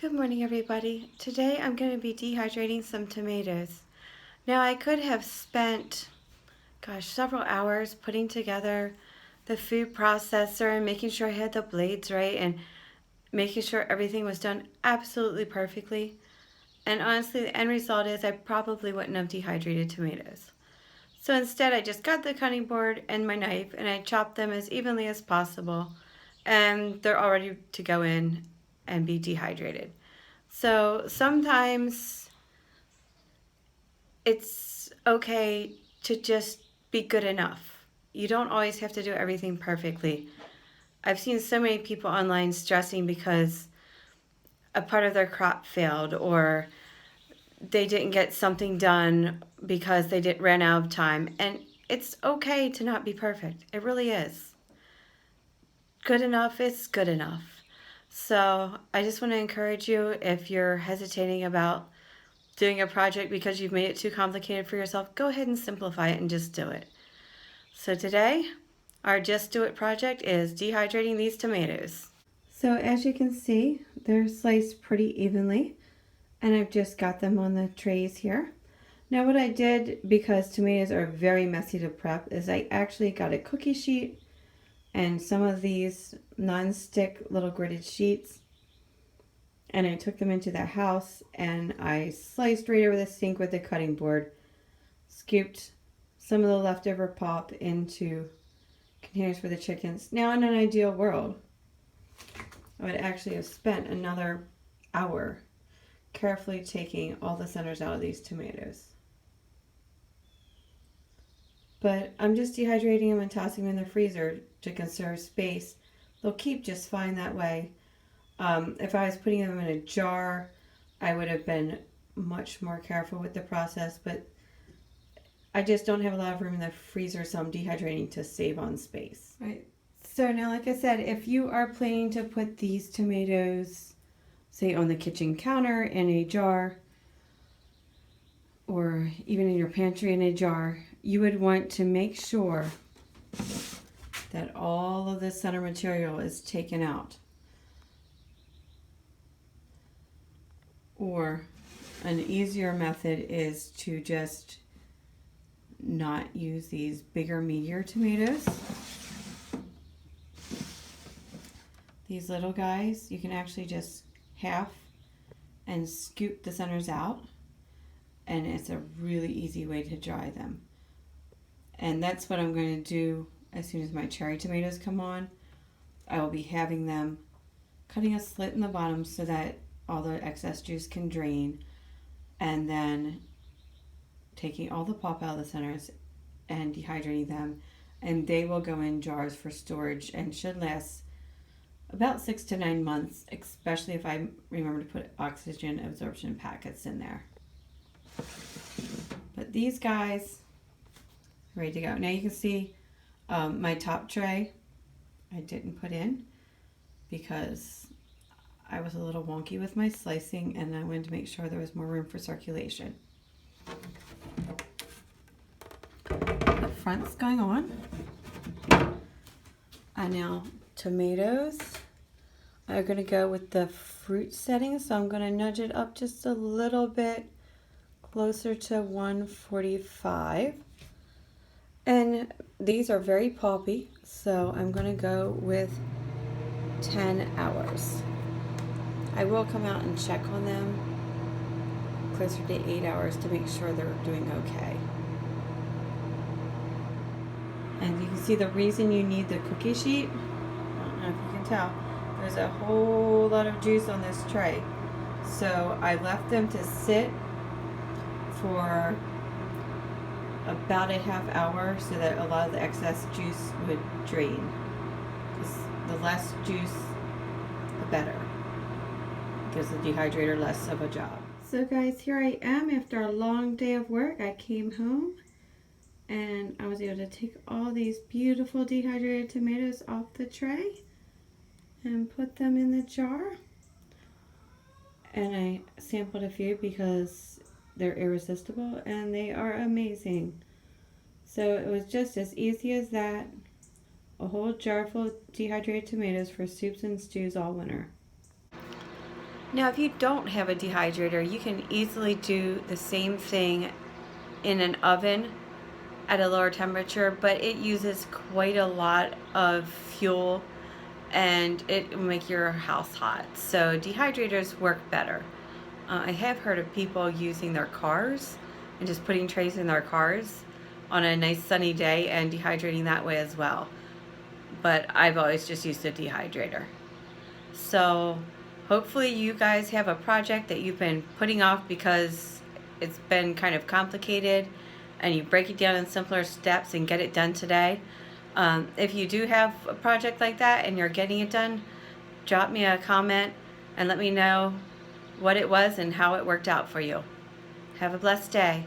Good morning, everybody. Today I'm going to be dehydrating some tomatoes. Now I could have spent, several hours putting together the food processor and making sure I had the blades right and making sure everything was done absolutely perfectly. And honestly, the end result is I probably wouldn't have dehydrated tomatoes. So instead, I just got the cutting board and my knife and I chopped them as evenly as possible. And they're all ready to go in and be dehydrated. So sometimes it's okay to just be good enough. You don't always have to do everything perfectly. I've seen so many people online stressing because a part of their crop failed or they didn't get something done because they ran out of time. And it's okay to not be perfect. It really is. Good enough is good enough. So I just want to encourage you, if you're hesitating about doing a project because you've made it too complicated for yourself, go ahead and simplify it and just do it. So today, our Just Do It project is dehydrating these tomatoes. So as you can see, they're sliced pretty evenly, and I've just got them on the trays here. Now what I did, because tomatoes are very messy to prep, is I actually got a cookie sheet and some of these non-stick little gridded sheets, and I took them into the house and I sliced right over the sink with the cutting board, scooped some of the leftover pulp into containers for the chickens. Now in an ideal world, I would actually have spent another hour carefully taking all the centers out of these tomatoes. But I'm just dehydrating them and tossing them in the freezer to conserve space. They'll keep just fine that way. If I was putting them in a jar, I would have been much more careful with the process, but I just don't have a lot of room in the freezer, so I'm dehydrating to save on space. Right. So now, like I said, if you are planning to put these tomatoes, say on the kitchen counter in a jar, or even in your pantry in a jar, you would want to make sure that all of the center material is taken out. Or an easier method is to just not use these bigger, meatier tomatoes. These little guys, you can actually just half and scoop the centers out, and it's a really easy way to dry them. And that's what I'm going to do as soon as my cherry tomatoes come on. I will be having them cutting a slit in the bottom so that all the excess juice can drain, and then taking all the pulp out of the centers and dehydrating them, and they will go in jars for storage and should last about 6 to 9 months, especially if I remember to put oxygen absorption packets in there. But these guys are ready to go. Now you can see my top tray I didn't put in because I was a little wonky with my slicing, and I wanted to make sure there was more room for circulation. The front's going on. And now tomatoes are going to go with the fruit setting, so I'm going to nudge it up just a little bit closer to 145. And these are very pulpy, so I'm going to go with 10 hours. I will come out and check on them closer to 8 hours to make sure they're doing okay. And you can see the reason you need the cookie sheet. I don't know if you can tell. There's a whole lot of juice on this tray. So I left them to sit for about a half hour so that a lot of the excess juice would drain. Because the less juice, the better. Gives the dehydrator less of a job. So guys, here I am after a long day of work. I came home and I was able to take all these beautiful dehydrated tomatoes off the tray and put them in the jar. And I sampled a few because they're irresistible and they are amazing. So it was just as easy as that. A whole jar full of dehydrated tomatoes for soups and stews all winter. Now, if you don't have a dehydrator, you can easily do the same thing in an oven at a lower temperature, but it uses quite a lot of fuel and it will make your house hot. So dehydrators work better. I have heard of people using their cars and just putting trays in their cars on a nice sunny day and dehydrating that way as well. But I've always just used a dehydrator. So hopefully you guys have a project that you've been putting off because it's been kind of complicated and you break it down in simpler steps and get it done today. If you do have a project like that and you're getting it done, drop me a comment and let me know what it was and how it worked out for you. Have a blessed day.